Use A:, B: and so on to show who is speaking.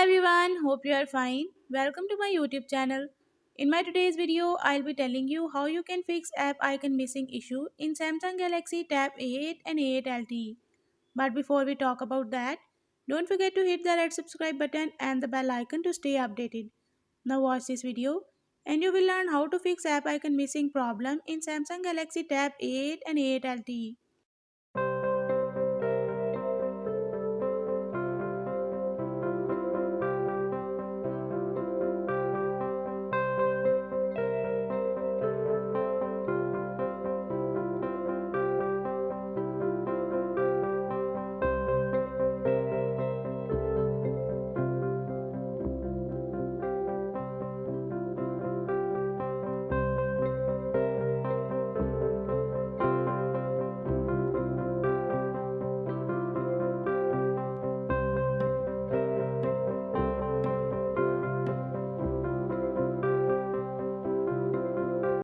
A: everyone, hope you are fine. Welcome to my YouTube channel. In my today's video, I'll be telling you how you can fix app icon missing issue in Samsung Galaxy Tab A8 and A8 LTE. But before we talk about that, don't forget to hit the red subscribe button and the bell icon to stay updated. Now watch this video and you will learn how to fix app icon missing problem in Samsung Galaxy Tab A8 and A8 LTE.